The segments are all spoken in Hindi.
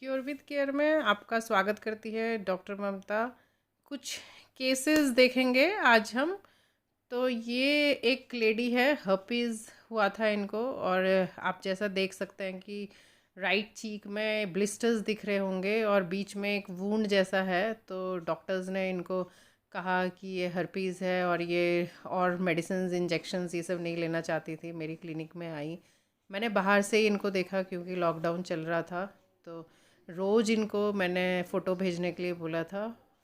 क्योर विद केयर में आपका स्वागत करती है डॉक्टर ममता। कुछ केसेस देखेंगे आज हम। तो ये एक लेडी है, हर्पीज़ हुआ था इनको, और आप जैसा देख सकते हैं कि राइट चीक में ब्लिस्टर्स दिख रहे होंगे और बीच में एक वूंड जैसा है। तो डॉक्टर्स ने इनको कहा कि ये हर्पीज़ है और ये और मेडिसिन इंजेक्शंस ये सब नहीं लेना चाहती थी। मेरी क्लिनिक में आई, मैंने बाहर से ही इनको देखा क्योंकि लॉकडाउन चल रहा था। तो रोज़ इनको मैंने फ़ोटो भेजने के लिए बोला था।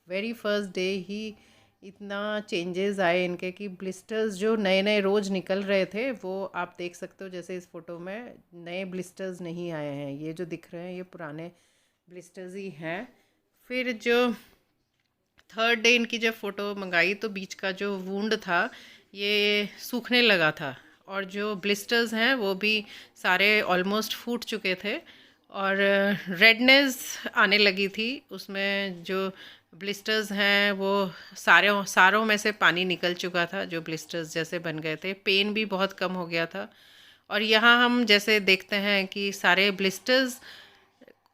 वेरी फर्स्ट डे ही इतना चेंजेस आए इनके कि ब्लिस्टर्स जो नए नए रोज़ निकल रहे थे वो आप देख सकते हो। जैसे इस फ़ोटो में नए ब्लिस्टर्स नहीं आए हैं, ये जो दिख रहे हैं ये पुराने ब्लिस्टर्स ही हैं। फिर जो थर्ड डे इनकी जब फ़ोटो मंगाई तो बीच का जो वूंड था ये सूखने लगा था, और जो ब्लिस्टर्स हैं वो भी सारे ऑलमोस्ट फूट चुके थे और रेडनेस आने लगी थी उसमें। जो ब्लिस्टर्स हैं वो सारों में से पानी निकल चुका था, जो ब्लिस्टर्स जैसे बन गए थे। पेन भी बहुत कम हो गया था। और यहाँ हम जैसे देखते हैं कि सारे ब्लिस्टर्स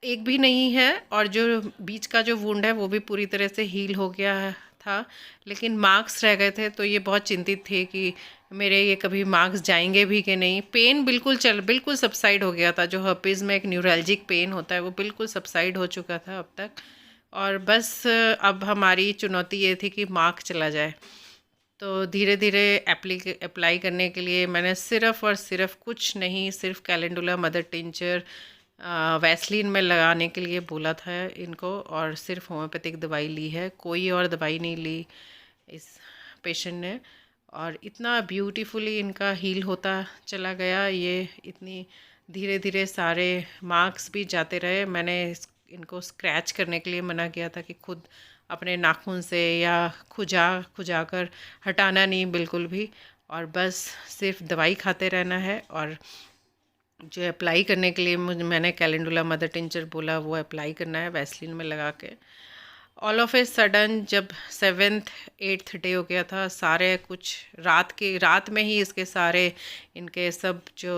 एक भी नहीं है, और जो बीच का जो वुंड है वो भी पूरी तरह से हील हो गया था, लेकिन मार्क्स रह गए थे। तो ये बहुत चिंतित थे कि मेरे ये कभी मार्क्स जाएंगे भी कि नहीं। पेन बिल्कुल सबसाइड हो गया था। जो हर्पीज़ में एक न्यूरल्जिक पेन होता है वो बिल्कुल सबसाइड हो चुका था अब तक। और बस अब हमारी चुनौती ये थी कि मार्क चला जाए। तो धीरे धीरे अप्लाई करने के लिए मैंने सिर्फ़ और सिर्फ कुछ नहीं, सिर्फ कैलेंडुला मदर टिंचर वैसलीन में लगाने के लिए बोला था इनको, और सिर्फ होम्योपैथिक दवाई ली है, कोई और दवाई नहीं ली इस पेशेंट ने। और इतना ब्यूटीफुली इनका हील होता चला गया। ये इतनी धीरे धीरे सारे मार्क्स भी जाते रहे। मैंने इनको स्क्रैच करने के लिए मना किया था कि खुद अपने नाखून से या खुजा कर हटाना नहीं बिल्कुल भी, और बस सिर्फ दवाई खाते रहना है। और जो अप्लाई करने के लिए मैंने कैलेंडुला मदर टिंचर बोला वो अप्लाई करना है वैसलीन में लगा के। ऑल ऑफ ए सडन जब 7th 8th डे हो गया था, सारे कुछ रात में ही इसके सारे इनके सब जो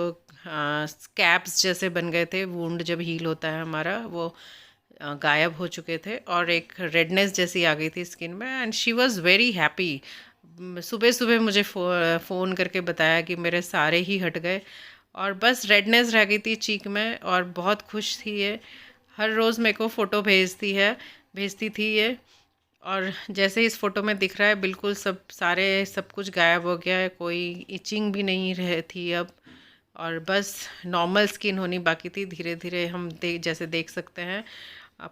स्कैब्स जैसे बन गए थे, वुंड जब हील होता है हमारा वो गायब हो चुके थे, और एक रेडनेस जैसी आ गई थी स्किन में। And she was very happy. सुबह सुबह मुझे फ़ोन करके बताया कि मेरे सारे ही हट गए और बस रेडनेस रह गई थी चीक में, और बहुत खुश थी ये। हर रोज़ मेरे को फ़ोटो भेजती थी ये। और जैसे इस फ़ोटो में दिख रहा है बिल्कुल सब कुछ गायब हो गया है, कोई इचिंग भी नहीं रह थी अब, और बस नॉर्मल स्किन होनी बाकी थी। धीरे धीरे हम जैसे देख सकते हैं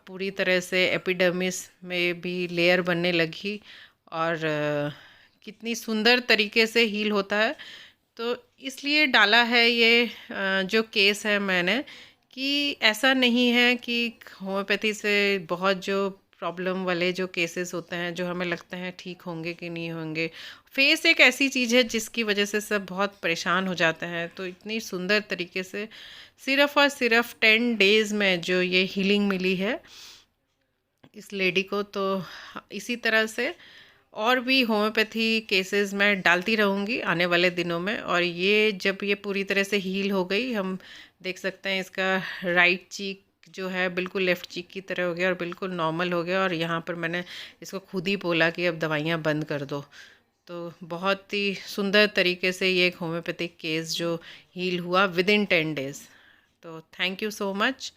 पूरी तरह से एपिडर्मिस में भी लेयर बनने लगी, और कितनी सुंदर तरीके से हील होता है। तो इसलिए डाला है ये जो केस है मैंने, कि ऐसा नहीं है कि होम्योपैथी से बहुत जो प्रॉब्लम वाले जो केसेस होते हैं जो हमें लगता है ठीक होंगे कि नहीं होंगे। फेस एक ऐसी चीज़ है जिसकी वजह से सब बहुत परेशान हो जाते हैं। तो इतनी सुंदर तरीके से सिर्फ़ और सिर्फ 10 डेज़ में जो ये हीलिंग मिली है इस लेडी को। तो इसी तरह से और भी होम्योपैथी केसेस मैं डालती रहूँगी आने वाले दिनों में। और ये जब ये पूरी तरह से हील हो गई, हम देख सकते हैं इसका राइट चीक जो है बिल्कुल लेफ़्ट चीक की तरह हो गया और बिल्कुल नॉर्मल हो गया। और यहाँ पर मैंने इसको खुद ही बोला कि अब दवाइयाँ बंद कर दो। तो बहुत ही सुंदर तरीके से ये एक होम्योपैथिक केस जो हील हुआ विद इन 10 डेज़। तो थैंक यू सो मच।